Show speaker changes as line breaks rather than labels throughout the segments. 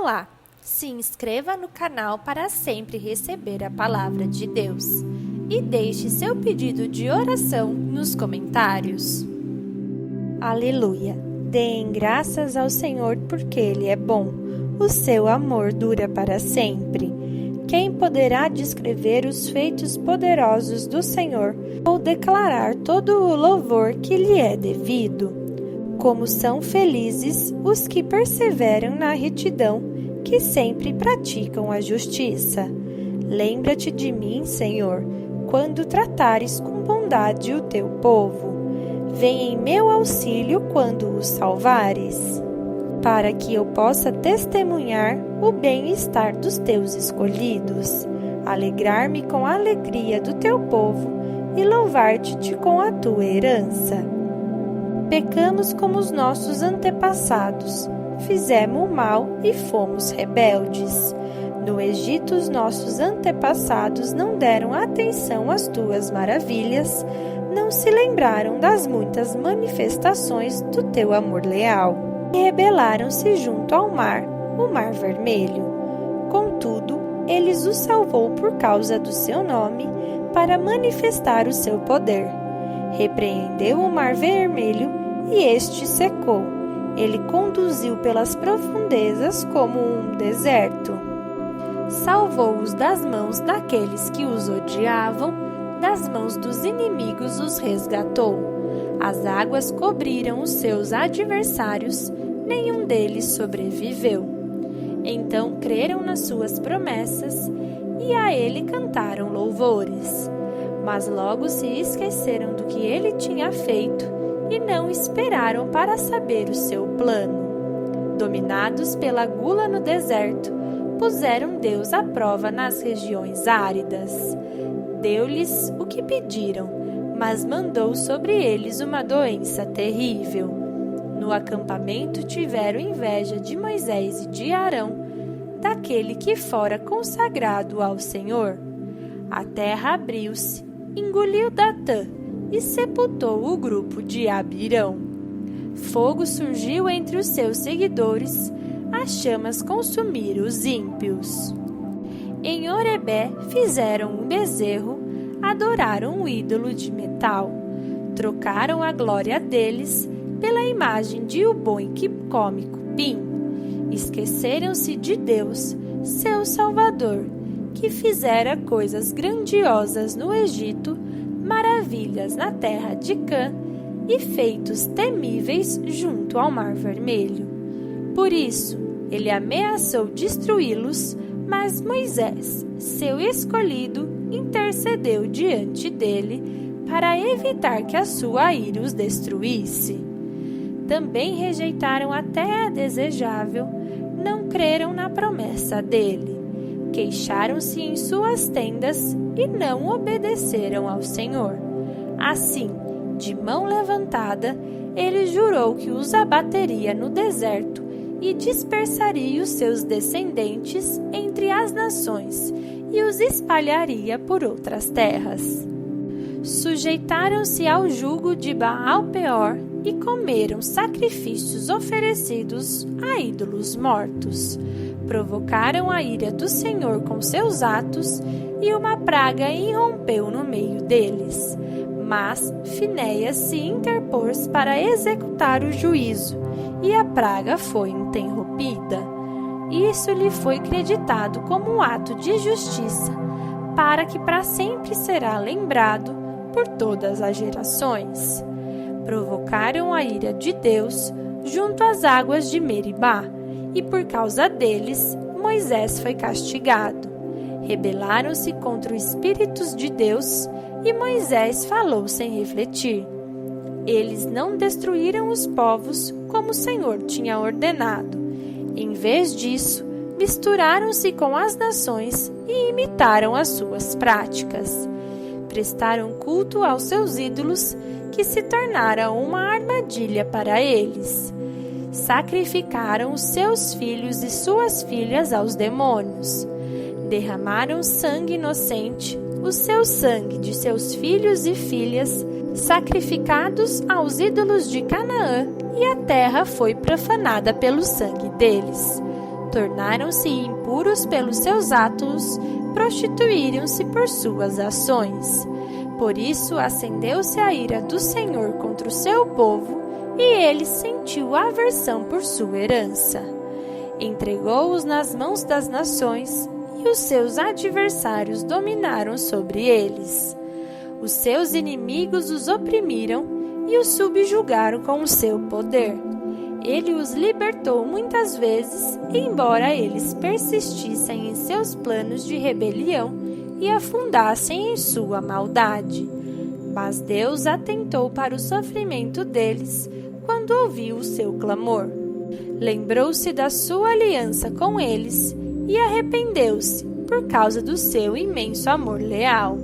Olá! Se inscreva no canal para sempre receber a palavra de Deus e deixe seu pedido de oração nos comentários. Aleluia! Deem graças ao Senhor porque Ele é bom. O seu amor dura para sempre. Quem poderá descrever os feitos poderosos do Senhor ou declarar todo o louvor que lhe é devido? Como são felizes os que perseveram na retidão, que sempre praticam a justiça. Lembra-te de mim, Senhor, quando tratares com bondade o teu povo. Vem em meu auxílio quando os salvares, para que eu possa testemunhar o bem-estar dos teus escolhidos, alegrar-me com a alegria do teu povo e louvar-te com a tua herança. Pecamos como os nossos antepassados, fizemos o mal e fomos rebeldes. No Egito, os nossos antepassados não deram atenção às tuas maravilhas, não se lembraram das muitas manifestações do teu amor leal, e rebelaram-se junto ao mar, o Mar Vermelho. Contudo, eles os salvou por causa do seu nome, para manifestar o seu poder. Repreendeu o Mar Vermelho e este secou. Ele conduziu pelas profundezas como um deserto. Salvou-os das mãos daqueles que os odiavam, das mãos dos inimigos os resgatou. As águas cobriram os seus adversários, nenhum deles sobreviveu. Então creram nas suas promessas e a ele cantaram louvores. Mas logo se esqueceram do que ele tinha feito e não esperaram para saber o seu plano. Dominados pela gula no deserto, puseram Deus à prova nas regiões áridas. Deu-lhes o que pediram, mas mandou sobre eles uma doença terrível. No acampamento tiveram inveja de Moisés e de Arão, daquele que fora consagrado ao Senhor. A terra abriu-se, engoliu Datã e sepultou o grupo de Abirão. Fogo surgiu entre os seus seguidores, as chamas consumiram os ímpios. Em Orebé fizeram um bezerro, adoraram um ídolo de metal, trocaram a glória deles pela imagem de um boi que come cupim. Esqueceram-se de Deus, seu Salvador, que fizera coisas grandiosas no Egito, maravilhas na terra de Cã e feitos temíveis junto ao Mar Vermelho. Por isso, ele ameaçou destruí-los, mas Moisés, seu escolhido, intercedeu diante dele para evitar que a sua ira os destruísse. Também rejeitaram a terra desejável, não creram na promessa dele. Queixaram-se em suas tendas e não obedeceram ao Senhor. Assim, de mão levantada, ele jurou que os abateria no deserto e dispersaria os seus descendentes entre as nações e os espalharia por outras terras. Sujeitaram-se ao jugo de Baal-Peor e comeram sacrifícios oferecidos a ídolos mortos. Provocaram a ira do Senhor com seus atos e uma praga irrompeu no meio deles. Mas Finéias se interpôs para executar o juízo e a praga foi interrompida. Isso lhe foi creditado como um ato de justiça, para que para sempre será lembrado por todas as gerações. Provocaram a ira de Deus junto às águas de Meribá, e por causa deles Moisés foi castigado. Rebelaram-se contra os Espíritos de Deus e Moisés falou sem refletir. Eles não destruíram os povos como o Senhor tinha ordenado. Em vez disso, misturaram-se com as nações e imitaram as suas práticas. Prestaram culto aos seus ídolos, que se tornaram uma armadilha para eles. Sacrificaram os seus filhos e suas filhas aos demônios. Derramaram sangue inocente, o seu sangue de seus filhos e filhas, sacrificados aos ídolos de Canaã, e a terra foi profanada pelo sangue deles. Tornaram-se impuros pelos seus atos, prostituíram-se por suas ações. Por isso acendeu-se a ira do Senhor contra o seu povo, e ele sentiu aversão por sua herança. Entregou-os nas mãos das nações, e os seus adversários dominaram sobre eles. Os seus inimigos os oprimiram e os subjugaram com o seu poder. Ele os libertou muitas vezes, embora eles persistissem em seus planos de rebelião e afundassem em sua maldade. Mas Deus atentou para o sofrimento deles quando ouviu o seu clamor. Lembrou-se da sua aliança com eles e arrependeu-se por causa do seu imenso amor leal.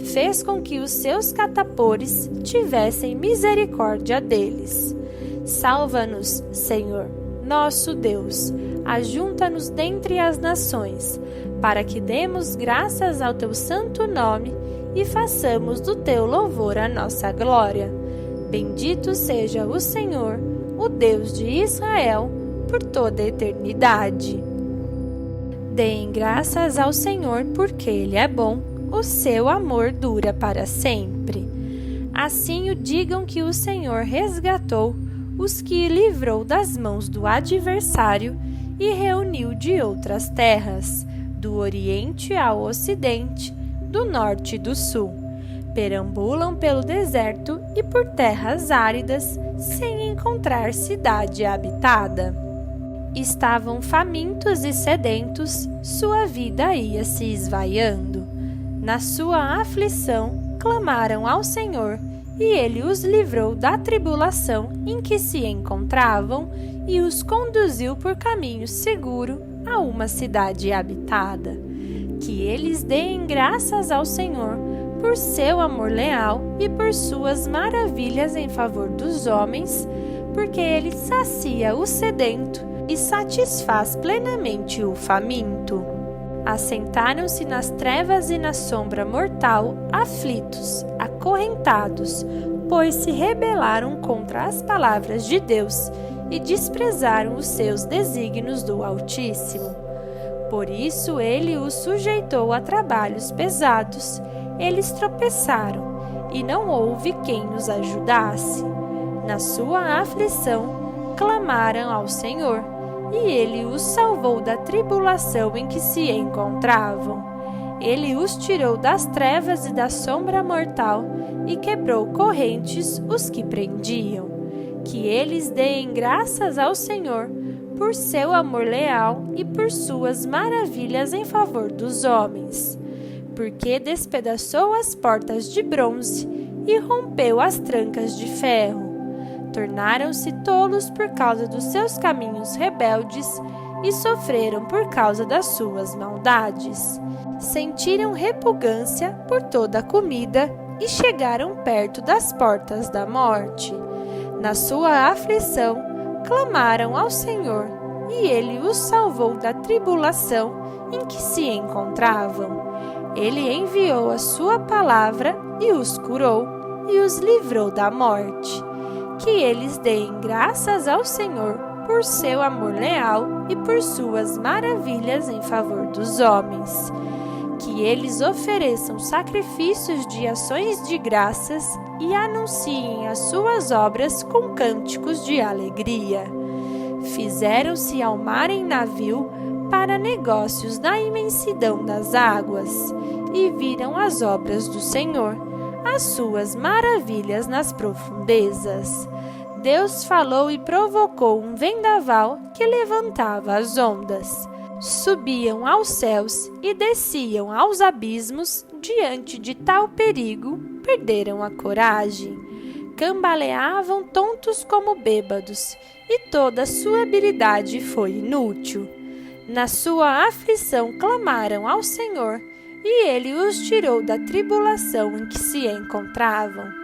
Fez com que os seus catapores tivessem misericórdia deles. Salva-nos, Senhor, nosso Deus, ajunta-nos dentre as nações, para que demos graças ao teu santo nome e façamos do teu louvor a nossa glória. Bendito seja o Senhor, o Deus de Israel, por toda a eternidade. Deem graças ao Senhor, porque Ele é bom, o seu amor dura para sempre. Assim o digam que o Senhor resgatou os que livrou das mãos do adversário e reuniu de outras terras, do Oriente ao Ocidente, do Norte e do Sul. Perambulam pelo deserto e por terras áridas, sem encontrar cidade habitada. Estavam famintos e sedentos, sua vida ia se esvaiando. Na sua aflição, clamaram ao Senhor, e Ele os livrou da tribulação em que se encontravam e os conduziu por caminho seguro a uma cidade habitada. Que eles deem graças ao Senhor por seu amor leal e por suas maravilhas em favor dos homens, porque Ele sacia o sedento e satisfaz plenamente o faminto. Assentaram-se nas trevas e na sombra mortal, aflitos, acorrentados, pois se rebelaram contra as palavras de Deus e desprezaram os seus desígnios do Altíssimo. Por isso ele os sujeitou a trabalhos pesados, eles tropeçaram, e não houve quem os ajudasse. Na sua aflição, clamaram ao Senhor, e Ele os salvou da tribulação em que se encontravam. Ele os tirou das trevas e da sombra mortal e quebrou correntes os que prendiam. Que eles deem graças ao Senhor por seu amor leal e por suas maravilhas em favor dos homens. Porque despedaçou as portas de bronze e rompeu as trancas de ferro. Tornaram-se tolos por causa dos seus caminhos rebeldes e sofreram por causa das suas maldades. Sentiram repugnância por toda a comida e chegaram perto das portas da morte. Na sua aflição, clamaram ao Senhor, e Ele os salvou da tribulação em que se encontravam. Ele enviou a sua palavra e os curou, e os livrou da morte. Que eles deem graças ao Senhor por seu amor leal e por suas maravilhas em favor dos homens. Que eles ofereçam sacrifícios de ações de graças e anunciem as suas obras com cânticos de alegria. Fizeram-se ao mar em navio para negócios na imensidão das águas e viram as obras do Senhor, as suas maravilhas nas profundezas. Deus falou e provocou um vendaval que levantava as ondas. Subiam aos céus e desciam aos abismos. Diante de tal perigo, perderam a coragem. Cambaleavam tontos como bêbados, e toda sua habilidade foi inútil. Na sua aflição clamaram ao Senhor, e Ele os tirou da tribulação em que se encontravam.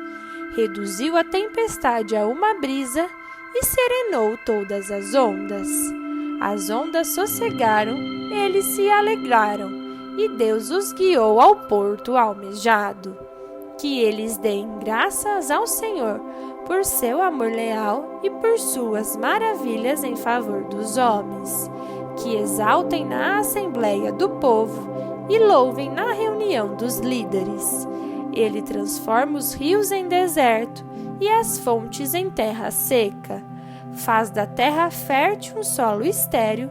Reduziu a tempestade a uma brisa e serenou todas as ondas. As ondas sossegaram, eles se alegraram, e Deus os guiou ao porto almejado. Que eles deem graças ao Senhor por seu amor leal e por suas maravilhas em favor dos homens. que exaltem na assembleia do povo e louvem na reunião dos líderes. Ele transforma os rios em deserto e as fontes em terra seca. Faz da terra fértil um solo estéril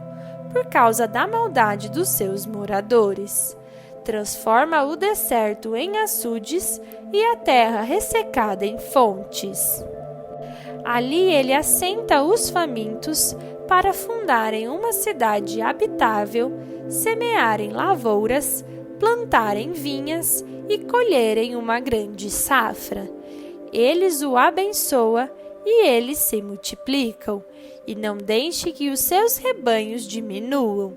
por causa da maldade dos seus moradores. Transforma o deserto em açudes e a terra ressecada em fontes. Ali ele assenta os famintos para fundarem uma cidade habitável, semearem lavouras, plantarem vinhas e colherem uma grande safra. Eles o abençoam e eles se multiplicam, e não deixe que os seus rebanhos diminuam.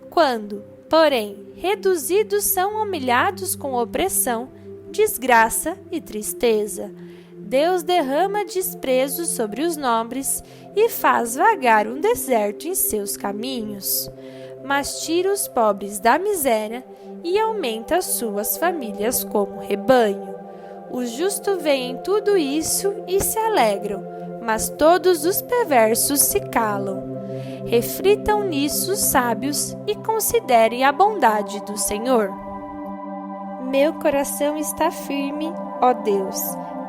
Quando, porém, reduzidos são humilhados com opressão, desgraça e tristeza, Deus derrama desprezo sobre os nobres e faz vagar um deserto em seus caminhos. Mas tira os pobres da miséria e aumenta suas famílias como rebanho. Os justos veem tudo isso e se alegram, mas todos os perversos se calam. Reflitam nisso os sábios e considerem a bondade do Senhor. Meu coração está firme, ó Deus.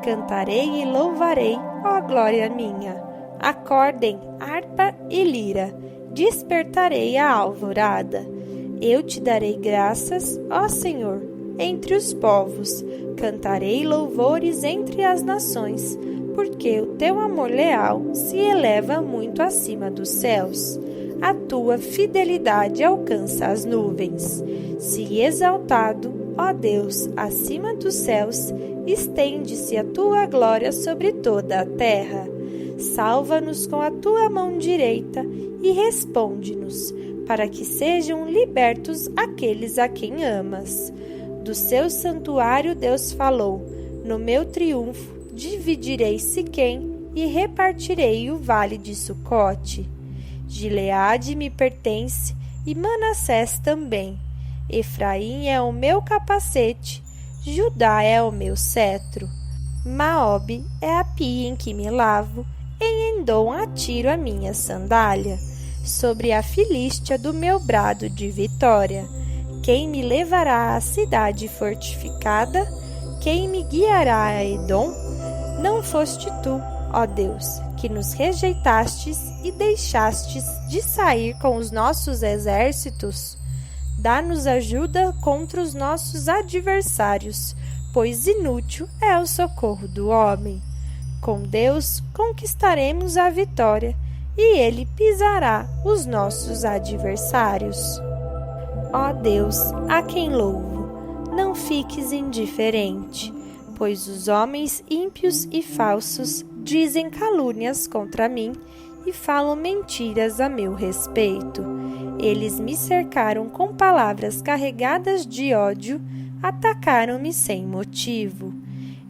Cantarei e louvarei, ó glória minha. Acordem, harpa e lira, despertarei a alvorada. Eu te darei graças, ó Senhor, entre os povos. Cantarei louvores entre as nações, porque o teu amor leal se eleva muito acima dos céus. A tua fidelidade alcança as nuvens. Se exaltado, ó Deus, acima dos céus, estende-se a tua glória sobre toda a terra. Salva-nos com a tua mão direita e responde-nos, para que sejam libertos aqueles a quem amas. Do seu santuário Deus falou: no meu triunfo dividirei Siquém e repartirei o vale de Sucote. Gileade me pertence e Manassés também. Efraim é o meu capacete, Judá é o meu cetro. Maobe é a pia em que me lavo, em Endom atiro a minha sandália. Sobre a Filístia do meu brado de vitória. Quem me levará à cidade fortificada? Quem me guiará a Edom? Não foste tu, ó Deus, que nos rejeitastes e deixastes de sair com os nossos exércitos? Dá-nos ajuda contra os nossos adversários, pois inútil é o socorro do homem. Com Deus conquistaremos a vitória, e Ele pisará os nossos adversários. Ó Deus, a quem louvo, não fiques indiferente, pois os homens ímpios e falsos dizem calúnias contra mim e falam mentiras a meu respeito. Eles me cercaram com palavras carregadas de ódio, atacaram-me sem motivo.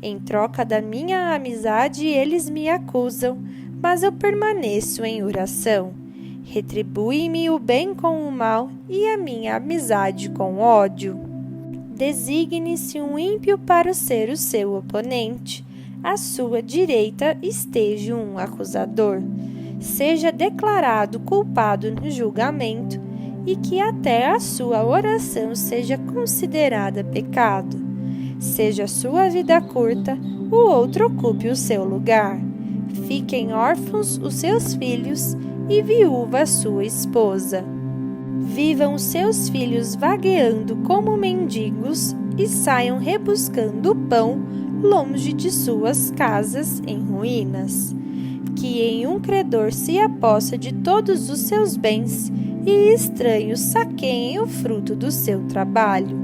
Em troca da minha amizade, eles me acusam, mas eu permaneço em oração. Retribui-me o bem com o mal e a minha amizade com ódio. Designe-se um ímpio para ser o seu oponente. À sua direita esteja um acusador. Seja declarado culpado no julgamento e que até a sua oração seja considerada pecado. Seja sua vida curta, o outro ocupe o seu lugar. Fiquem órfãos os seus filhos e viúva a sua esposa. Vivam os seus filhos vagueando como mendigos e saiam rebuscando o pão longe de suas casas em ruínas. Que em um credor se apossa de todos os seus bens e estranhos saqueiem o fruto do seu trabalho.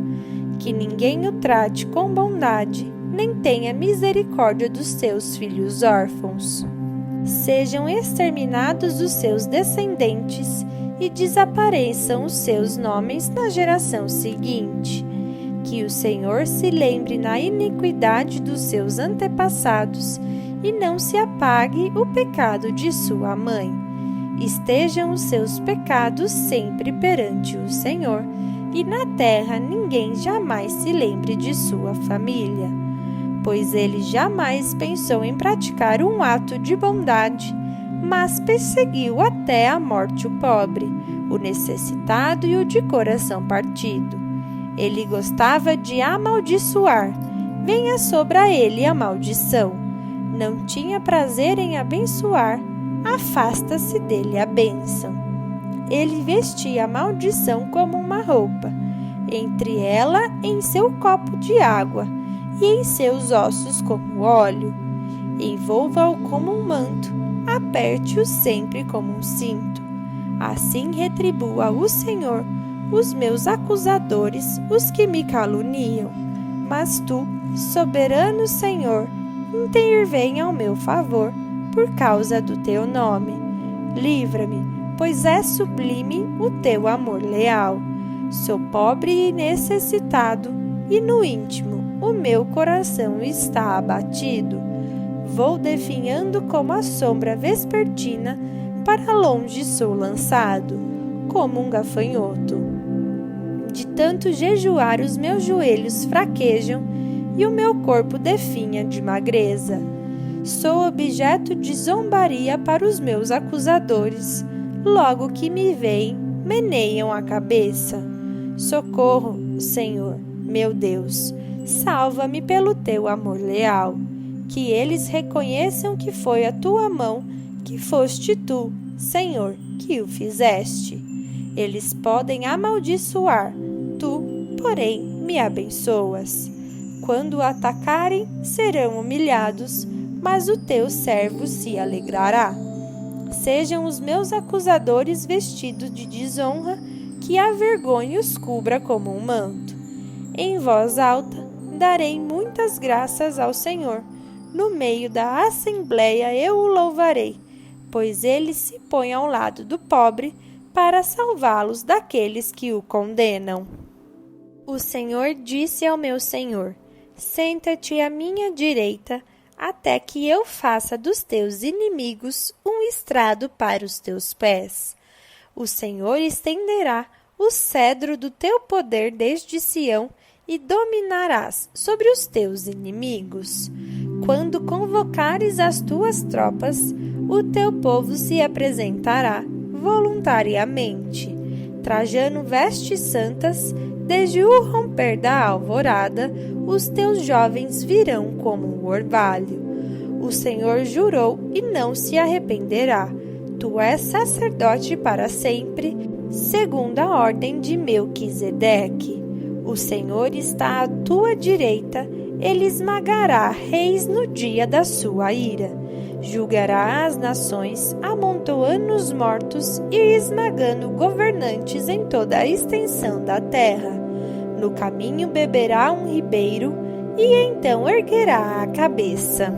Que ninguém o trate com bondade, nem tenha misericórdia dos seus filhos órfãos. Sejam exterminados os seus descendentes e desapareçam os seus nomes na geração seguinte. Que o Senhor se lembre na iniquidade dos seus antepassados e não se apague o pecado de sua mãe. Estejam os seus pecados sempre perante o Senhor, e na terra ninguém jamais se lembre de sua família. Pois ele jamais pensou em praticar um ato de bondade, mas perseguiu até a morte o pobre, o necessitado e o de coração partido. Ele gostava de amaldiçoar. Venha sobre ele a maldição. Não tinha prazer em abençoar. Afasta-se dele a bênção. Ele vestia a maldição como uma roupa. Entre ela em seu copo de água e em seus ossos como óleo. Envolva-o como um manto. Aperte-o sempre como um cinto. Assim retribua o Senhor os meus acusadores, os que me caluniam. Mas tu, soberano Senhor, intervém ao meu favor, por causa do teu nome. Livra-me, pois é sublime o teu amor leal. Sou pobre e necessitado, e no íntimo o meu coração está abatido. Vou definhando como a sombra vespertina, para longe sou lançado, como um gafanhoto. De tanto jejuar os meus joelhos fraquejam, e o meu corpo definha de magreza. Sou objeto de zombaria para os meus acusadores. Logo que me veem, meneiam a cabeça. Socorro, Senhor, meu Deus, salva-me pelo teu amor leal. Que eles reconheçam que foi a tua mão, que foste tu, Senhor, que o fizeste. Eles podem amaldiçoar, tu, porém, me abençoas. Quando o atacarem, serão humilhados, mas o teu servo se alegrará. Sejam os meus acusadores vestidos de desonra, que a vergonha os cubra como um manto. Em voz alta, darei muitas graças ao Senhor. No meio da assembleia eu o louvarei, pois ele se põe ao lado do pobre para salvá-los daqueles que o condenam. O Senhor disse ao meu Senhor: senta-te à minha direita, até que eu faça dos teus inimigos um estrado para os teus pés. O Senhor estenderá o cedro do teu poder desde Sião e dominarás sobre os teus inimigos. Quando convocares as tuas tropas, o teu povo se apresentará voluntariamente, trajando vestes santas. Desde o romper da alvorada, os teus jovens virão como um orvalho. O Senhor jurou e não se arrependerá. Tu és sacerdote para sempre, segundo a ordem de Melquisedeque. O Senhor está à tua direita, ele esmagará reis no dia da sua ira. Julgará as nações, amontoando os mortos e esmagando governantes em toda a extensão da terra. No caminho beberá um ribeiro e então erguerá a cabeça.